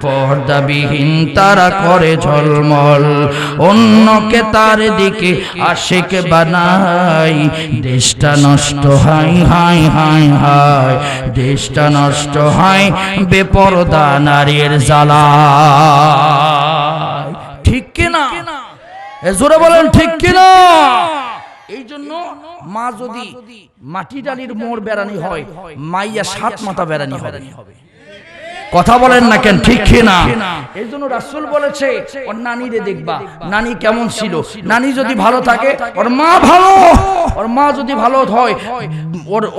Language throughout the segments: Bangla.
পর্দাবিহীন তারা করে ঝলমল, অন্যকে তার দিকে আশিক বানায়, দেশটা নষ্ট হয়, হায় হায় হায়, দেশটা নষ্ট হয় বেপরদা নারীর জ্বালায়। ঠিক কিনা? জোরে বলেন ঠিক কিনা? এই জন্য মা যদি মাটি ডালির মোড় বেড়ানি হয়, মাইয়া 7 মাথা বেড়ানি হবে। কথা বলেন না কেন? ঠিক কিনা? এই জন্য রাসূল বলেছে ওর নানিরে দেখবা, নানি কেমন ছিল। নানি যদি ভালো থাকে ওর মা ভালো, ওর মা যদি ভালো হয়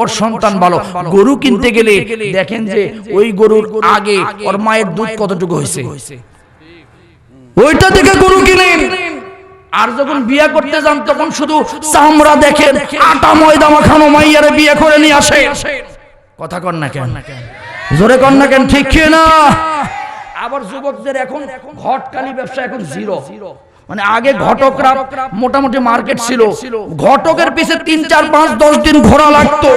ওর সন্তান ভালো। গরু কিনতে গেলে দেখেন যে ওই গরুর আগে ওর মায়ের দুধ কতটুকু হয়েছে, ওইটা থেকে গরু কিনেন। আর যখন বিয়ে করতে যান তখন শুধু চামড়া দেখেন, আটা ময়দা মাখানো মাইয়ারে বিয়ে করে নিয়ে আসে। কথা কন না কেন? জোরে কন না কেন? ঠিক কি না? আবার যুবকদের এখন ঘটকালি ব্যবসা এখন জিরো। মানে আগে ঘটকরা মোটামুটি মার্কেট ছিল, ঘটকের পিছে 3, 4, 5, 10 দিন ঘোরা লাগতো।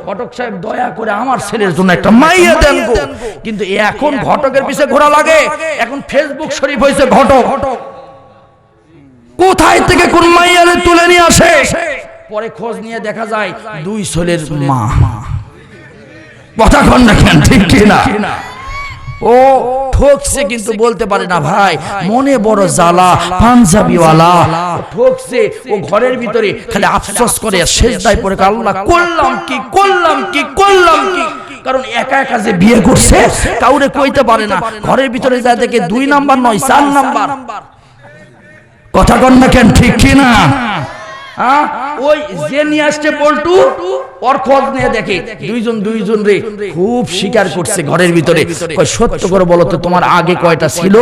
ঘটক সাহেব দয়া করে আমার ছেলের জন্য একটা মাইয়া দেন গো। কিন্তু এখন ঘটকের পিছে ঘোরা লাগে, এখন ফেসবুক শরীফ হয়েছে ঘটক। কোথায় থেকে কোন মাইয়ারে তুলে নিয়ে আসে, পরে খোঁজ নিয়ে দেখা যায় 2 ছেলের মা। কথা কন না কেন? ঠিক কিনা? ও ঠকছে কিন্তু বলতে পারে না ভাই, মনে বড় জ্বালা। পাঞ্জাবিওয়ালা ঠকছে, ও ঘরের ভিতরে খালি আফসোস করে সেজদায় পড়ে, আল্লাহ করলাম কি, করলাম কি, করলাম কি। কারণ একা একা যে বিয়ে করছে কাউরে কইতে পারে না, ঘরের ভিতরে যা দেখে 2 নাম্বার নয় 4 নাম্বার। কথা কন না কেন? ঠিক কিনা? ওই যে নিয়ে আসছে পল্টু, ওর খোঁজ নিয়ে দেখে দুইজন রে খুব শিকার করছে ঘরের ভিতরে। সত্য করে বলো তো তোমার আগে কয়টা ছিল?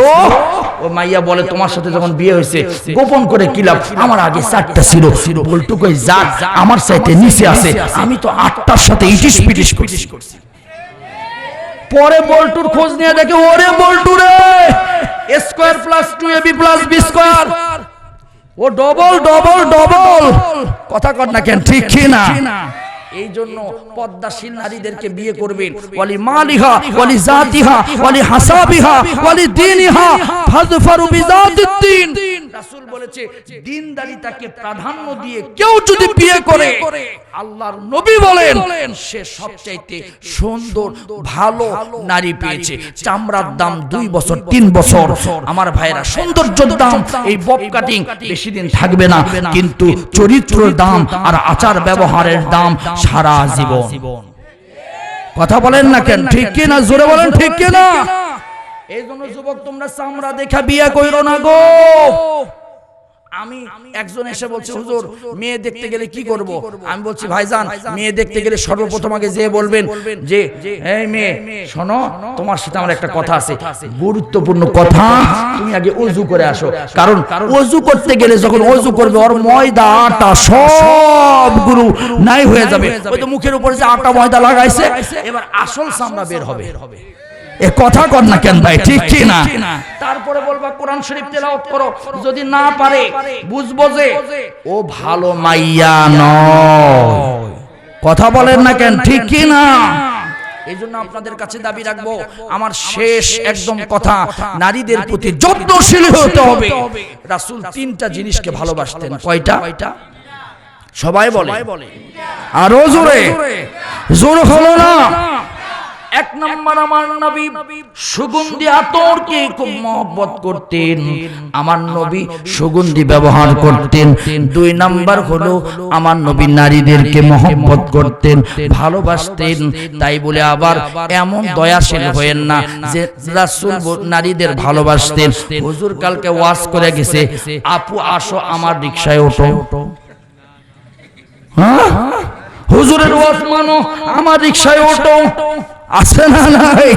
ও মাইয়া বলে তোমার সাথে যখন বিয়ে হয়েছে গোপন করে কিলাম, আমার আগে 4টা ছিল। পল্টু কই যাক আমার চাইতে নিচে আছে, আমি তো 8টার সাথে ইটিস পিটিস করছি। পরে বল্টুর খোঁজ নিয়ে দেখে, ওরে বল্টু রে, square plus 2ab plus b square, ও ডবল ডবল ডবল। কথা কর না কেন? ঠিক কি না? এই জন্য পদ্মাশীল নারীদেরকে বিয়ে করবেন। ওয়ালি মালিহা ওয়ালি জাতিহা ওয়ালি হাসাবিহা ওয়ালি দীনিহা ফাযফারু বিযাতিদ-দ্বীন। রাসূল বলেছে দ্বীনদারিতাকে প্রাধান্য দিয়ে কেউ যদি বিয়ে করে, আল্লাহর নবী বলেন সে সবচাইতে সুন্দর ভালো নারী পেয়েছে। চামড়ার দাম 2 বছর 3 বছর। আমার ভাইরা, সৌন্দর্যের দাম এই বব কাটিং বেশি দিন থাকবে না, কিন্তু চরিত্রের দাম আর আচার ব্যবহারের দাম সারা জীবন। কথা বলেন না কেন? ঠিক কি না? জোরে বলেন ঠিক কি না? এই জন্য যুবক তোমরা চামড়া দেখা বিয়ে কইরো না গো। আমি একজন এসে বলছে হুজুর মেয়ে দেখতে গেলে কি করব? আমি বলছি ভাইজান মেয়ে দেখতে গেলে সর্বপ্রথম আগে যে বলবেন যে এই মেয়ে শোনো, তোমার সাথে আমার একটা কথা আছে, গুরুত্বপূর্ণ কথা, তুমি আগে ওযু করে আসো। কারণ ওযু করতে গেলে যখন ওযু করবে ওর ময়দা আটা সবগুলো নাই হয়ে যাবে। ওই তো মুখের উপরে যে আটা ময়দা লাগাইছে, এবার আসল চামড়া বের হবে। এ কথা কর না কেন ভাই? ঠিক কি না? তারপরে বলবা কোরআন শরীফ তেলাওয়াত করো। যদি না পারে বুঝবো যে ও ভালো মাইয়া নয়। কথা বলেন না কেন? ঠিক কি না? এই জন্য আপনাদের কাছে দাবি রাখবো, আমার শেষ একদম কথা, নারীদের প্রতি যত্নশীল হতে হবে। রাসূল 3টা জিনিসকে ভালোবাসতেন। কয়টা? সবাই বলে, আরো জোরে, জোর হলো না। 1 নাম্বার, আমার নবী সুগন্ধি আতরকে খুব মহব্বত করতেন। আমার নবী সুগন্ধি ব্যবহার করতেন। 2 নাম্বার হলো আমার নবী নারীদেরকে মহব্বত করতেন, ভালোবাসতেন। তাই বলে আবার এমন দয়াশীল হয়েন না যে রাসূল নারীদের ভালোবাসতেন। হুজুর কালকে ওয়াজ করে গেছে, আপু আসো আমার রিকশায় ওঠো। হ্যাঁ, হুজুরের ওয়াজ মানো, আমার রিকশায় ওঠো। আছে না? নাই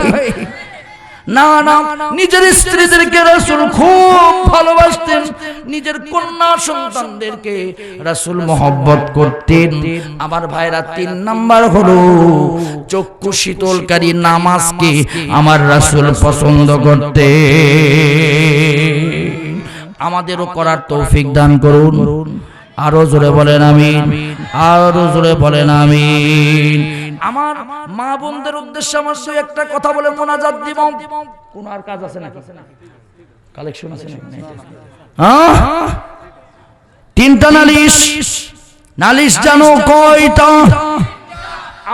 না না। নিজের স্ত্রীদেরকে রাসূল খুব ভালোবাসতেন, নিজের কন্যা সন্তানদেরকে রাসূল মহব্বত করতেন। আমার ভাইরা 3 নাম্বার হলো চক্ষু শীতলকারী নামাজকে আমার রাসূল পছন্দ করতেন। আমাদেরও করার তৌফিক দান করুন। আরো জোরে বলেন আমিন, আরো জোরে বলেন আমিন। আমার মা বোনদের উদ্দেশ্যে আমার দুই একটা কথা বলে মোনাজাত দিব। কোন আর কাজ আছে নাকি? কালেকশন আছে নাকি? তিনটা নালিশ জানো কয়টা?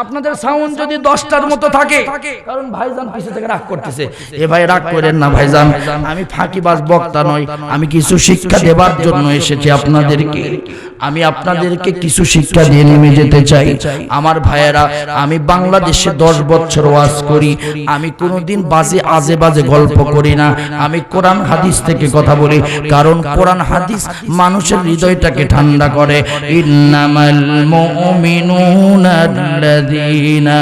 আপনাদের সাউন্ড যদি 10টার মতো থাকে, কারণ ভাইজান পিছে থেকে রাগ করতেছে, এ ভাই রাগ করেন না ভাইজান, আমি ফাঁকিবাজ বক্তা নই, আমি কিছু শিক্ষা দেবার জন্য এসেছি আপনাদেরকে। আমি আপনাদেরকে কিছু শিক্ষা দিয়ে নেমে যেতে চাই। আমার ভাইয়েরা, আমি বাংলাদেশে 10 বছর ওয়াজ করি, আমি কোনোদিন আজে বাজে গল্প করি না। আমি কোরআন হাদিস থেকে কথা বলি, কারণ কোরআন হাদিস মানুষের হৃদয়টাকে ঠান্ডা করে। ইন্নামাল মুমিনুনা আল্লাযীনা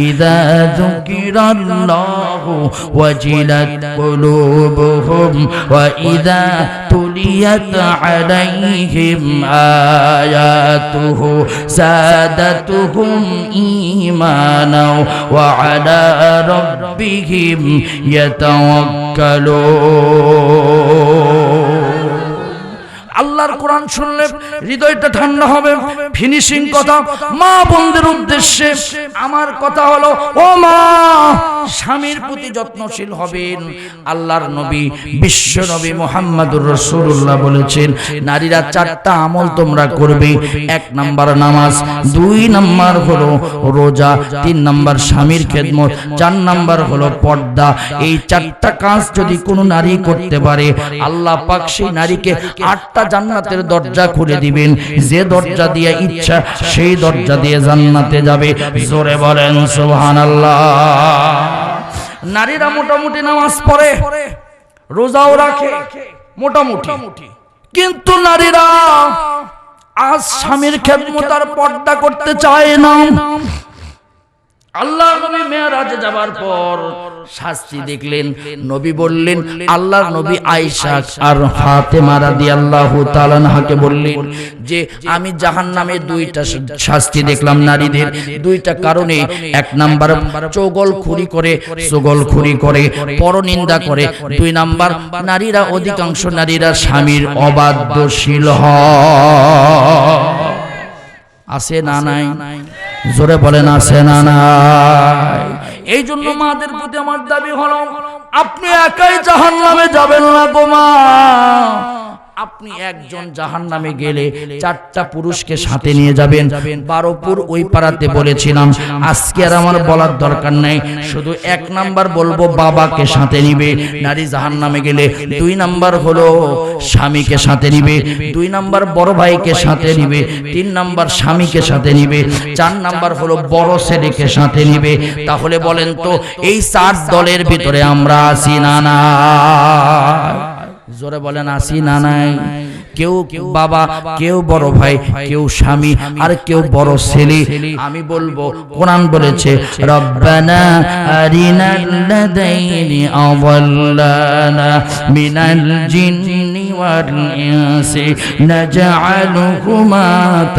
ইযা যুকিরাল্লাহু ওয়াজিলাত কুলুবুহুম ওয়া ইযা তুলিয়াত আলাইহিম আয়াতুহু যাদাতুহুম ঈমানাও ওয়া আলা রাব্বিহিম ইয়াতাওয়াক্কালুন। আল্লাহর কোরআন শুনলে হৃদয়টা ঠান্ডা হবে। ফিনিশিং কথা মা বোনদের উদ্দেশ্যে আমার কথা হলো, ও মা, স্বামীর প্রতি যত্নশীল হবেন। আল্লাহর নবী বিশ্ব নবী মুহাম্মদুর রাসূলুল্লাহ বলেছেন, নারীরা 4টা আমল তোমরা করবে। 1 নাম্বার নামাজ, 2 নাম্বার হলো রোজা, 3 নাম্বার স্বামীর খেদমত, 4 নাম্বার হলো পর্দা। এই 4টা কাজ যদি কোনো নারী করতে পারে, আল্লাহ পাক সেই নারীকে 8টা জান্নাতের দরজা খুলে দিবেন। যে দরজা দিয়ে ইচ্ছা সেই দরজা দিয়ে জান্নাতে যাবে। জোরে বলেন সুবহানাল্লাহ। নারীরা মোটামুটি নামাজ পড়ে, রোজাও রাখে মোটামুটি, কিন্তু নারীরা আজ স্বামীর খেদমত আর পর্দা করতে চায় না। আল্লাহর নবী মেরাজে যাবার পর শাস্তি দেখলেন। নবী বললেন, আল্লাহর নবী আয়েশা আর ফাতেমা রাদিয়াল্লাহু তাআলা আনহাকে বললেন যে আমি জাহান্নামে 2টা শাস্তি দেখলাম নারীদের, 2টা কারণে। 1 নাম্বার চগলখুরি করে পরনিন্দা করে। 2 নাম্বার নারীরা, অধিকাংশ নারীরা স্বামীর অবাধ্যশীল হয়। আছে না নাই? জোরে বলেন আছে না নাই? এই জন্য মাদের প্রতি আমার দাবি হলো, আপনি একাই জাহান্নামে যাবেন না গো মা। আপনি একজন জাহান্নামে গেলে 4টা পুরুষকে সাথে নিয়ে যাবেন। 12পুর ওই পাড়াতে বলেছিলাম, আজকে আর আমার বলার দরকার নাই, শুধু 1 নাম্বার বলবো, বাবাকে সাথে নিবে নারী জাহান্নামে গেলে। 2 নাম্বার হলো স্বামীকে সাথে নিবে, 2 নাম্বার বড় ভাইকে সাথে নিবে, 3 নাম্বার স্বামীকে সাথে নিবে, 4 নাম্বার হলো বড় ছেলেকে সাথে নিবে। তাহলে বলেন তো, এই 4 দলের ভিতরে আমরা আছি না না? জোরে বলেন আসি না নাই? কেউ বাবা, কেউ বড় ভাই, কেউ স্বামী, আর কেউ বড় ছেলে। আমি বলবো, কোরআন বলেছে, রব্বানা আরিনাল্লাযাইনি আযাল্লানা মিনাল জিন্নি ওয়াল ইনসি নাজআলুহুমা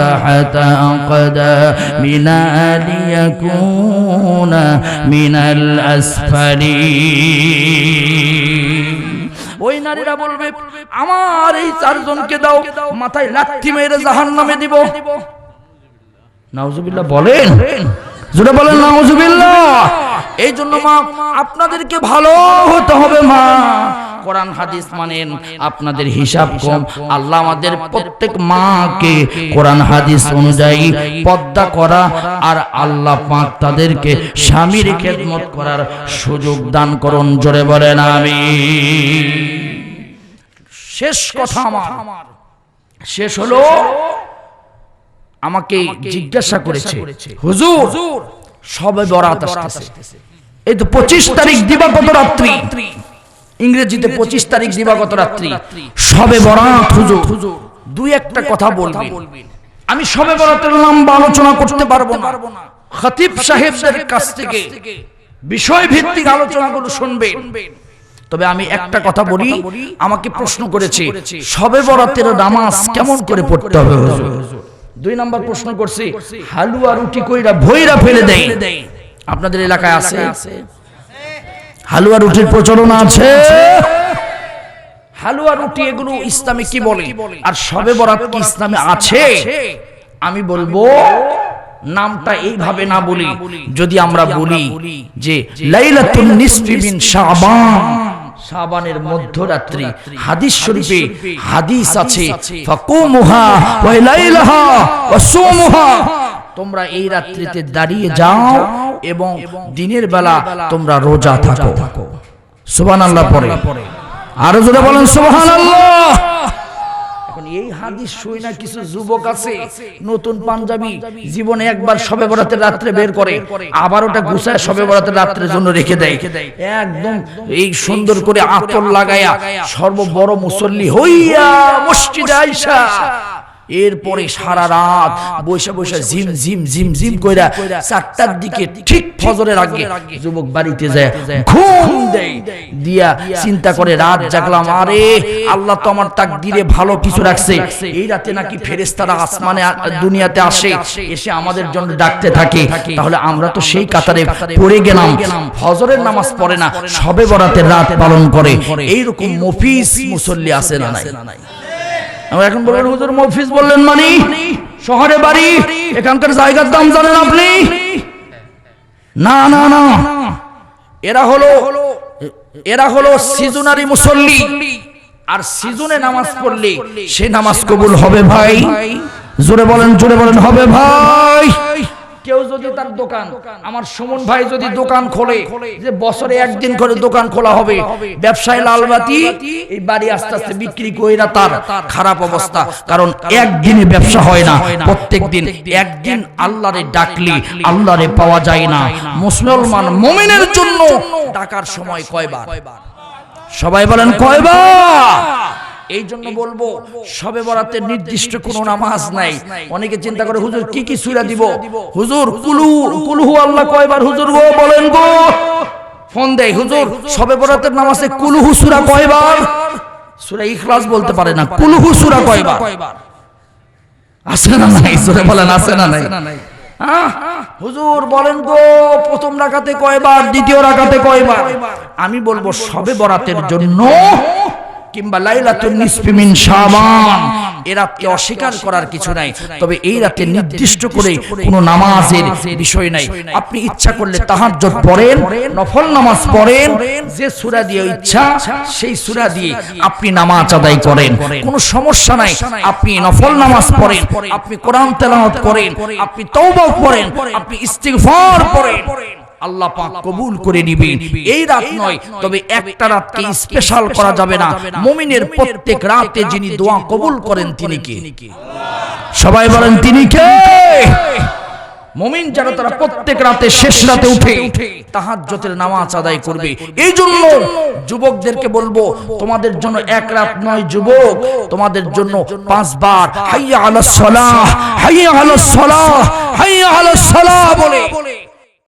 তাহতা আকদামিনা লিয়াকুনা মিনাল আসফালিন। ওই নারীরা বলবে, আমার এই 4 জনকে দাও, মাথায় লাথি মেরে জাহান্নামে দিব। নাউজুবিল্লাহ বলেন, জোরে বলেন নাউজুবিল্লাহ। এই জন্য মা, আপনাদেরকে ভালো হতে হবে মা। কোরআন হাদিস মানেন, আপনাদের হিসাব কম। আল্লাহ আমাদের প্রত্যেক মাকে কোরআন হাদিস অনুযায়ী পর্দা করা আর আল্লাহ পাক তাদেরকে স্বামীর খেদমত করার সুযোগ দান করুন। জোরে বলেন আমিন। শেষ কথা আমার শেষ হলো, আমাকে জিজ্ঞাসা করেছে, হুজুর শবে বরাত আসতেছে, এই তো 25 তারিখ দিবাগত রাত্রি, ইংরেজিতে 25 তারিখ দিবাগত রাত্রি, শবে বরাত। হুজুর 2-1টা কথা বলবেন। আমি শবে বরাতের লম্বা আলোচনা করতে পারবো না, খতিব সাহেবদের কাছ থেকে বিষয় ভিত্তিক আলোচনাগুলো শুনবেন। তবে আমি একটা কথা বলি, আমাকে প্রশ্ন করেছে শবে বরাতের নামাজ কেমন করে পড়তে হবে হুজুর। 2 নাম্বার প্রশ্ন করছে, হালুয়া রুটি কইরা ভইরা ফেলে দেয়, আপনাদের এলাকায় আছে? হালুয়া রুটির প্রচলন আছে? হালুয়া রুটি এগুলো ইসলামে কি বলে, আর শবে বরাত কি ইসলামে আছে? আমি বলবো নামটা এইভাবে না বলি, যদি আমরা বলি যে লাইলাতুন নিসফি মিন শাবান, শাবানের মধ্যরাত্রি, হাদিস শরীফে হাদিস আছে ফাকুমুহা ওয়া লাইলাহা ওয়া সুমুহা, তোমরা এই রাত্রিতে দাঁড়িয়ে যাও এবং দিনের বেলা তোমরা রোজা থাকো। সুবহানাল্লাহ পড়ে, আরো জোরে বলেন সুবহানাল্লাহ। এখন এই হাদিস শুই না কিছু যুবক আছে নতুন পাঞ্জাবি, জীবনে একবার শবে বরাতের রাত্রে বের করে, আবার ওটা গুছায় শবে বরাতের রাত্রের জন্য রেখে দেয়, একদম এই সুন্দর করে আতর লাগায়া সর্ব বড় মুসল্লি হইয়া মসজিদে আইসা এরপরে সারা রাত বৈশা বৈশা ঝিম ঝিম ঝিম ঝিম কইরা 4টার দিকে ঠিক ফজরের আগে যুবক বাড়িতে যায়, ঘুম দেয়, দিয়া চিন্তা করে রাত জাগলাম, আরে আল্লাহ তো আমার তাকদিরে ভালো কিছু রাখছে, এই রাতে নাকি ফেরেশতারা আসমানে দুনিয়াতে আসে, এসে আমাদের জন্য ডাকতে থাকে, তাহলে আমরা তো সেই কাতারে পড়ে গেলাম। ফজরের নামাজ পড়ে না, শবে বরাতের রাত পালন করে, এইরকম মফিজ মুসল্লি আছে না নাই? আমরা এখন বলবেন হুজুর মফিজ বললেন মানে শহরে বাড়ি, এখানকার জায়গার দাম জানেন আপনি? না না না, এরা হলো সিজনারি মুসল্লি, আর সিজনে নামাজ পড়লে সে নামাজ কবুল হবে ভাই। জোরে বলেন হবে ভাই। কেউ যদি তার দোকান, আমার সুমন ভাই যদি দোকান খোলে, যে বছরে একদিন করে দোকান খোলা হবে, ব্যবসায় লালবাতি, এই বাড়ি আস্তে আস্তে বিক্রি কইরা তার খারাপ অবস্থা, কারণ একদিনে ব্যবসা হয় না, প্রত্যেক দিন একদিন আল্লাহরে ডাকলি আল্লাহরে পাওয়া যায় না। মুসলমান মুমিনের জন্য ডাকার সময় কয়বার? সবাই বলেন কয়বার? এই জন্য বলবো শবে বরাতের নির্দিষ্ট কোনো নামাজ নাই। অনেকে চিন্তা করে হুজুর কি কি সূরা দিব, হুজুর কুলহু আল্লাহ কয়বার হুজুর গো বলেন গো, ফোন দেয় হুজুর শবে বরাতের নামাজে কুলহু সূরা কয়বার? সূরা ইখলাস বলতে পারে না, কুলহু সূরা কয়বার? আছে না নাই? সূরা বলেন আছে না নাই? হুজুর বলেন গো প্রথম রাকাতে কয়বার, দ্বিতীয় রাকাতে কয়বার? আমি বলবো শবে বরাতের জন্য কিংবা লাইলাতুন নিসফি মিন শাবান, এই রাতকে অস্বীকার করার কিছু নাই, তবে এই রাতে নির্দিষ্ট করে কোনো নামাজের বিষয় নাই। আপনি ইচ্ছা করলে তাহাজ্জুদ পড়েন, নফল নামাজ পড়েন, যে সূরা দিয়ে ইচ্ছা সেই সূরা দিয়ে আপনি নামাজ আদায় করেন, কোনো সমস্যা নাই। আপনি নফল নামাজ পড়েন, আপনি কোরআন তেলাওয়াত করেন, আপনি তওবা পড়েন, আপনি ইস্তিগফার পড়েন, আল্লাহ পাক কবুল করে নিবেন। এই রাত নয়, তবে একটা রাতকে স্পেশাল করা যাবে না। মুমিনের প্রত্যেক রাতে যিনি দোয়া কবুল করেন তিনি কে? সবাই বলেন তিনি কে? মুমিন যারা তারা প্রত্যেক রাতে শেষ রাতে উঠে তাহাজ্জুদের নামাজ আদায় করবে। এই জন্য যুবকদেরকে বলবো তোমাদের জন্য এক রাত নয় যুবক, তোমাদের জন্য 5 বার হাইয়া আলাস সালাহ, হাইয়া আলাস সালাহ, হাইয়া আলাস সালাহ বলে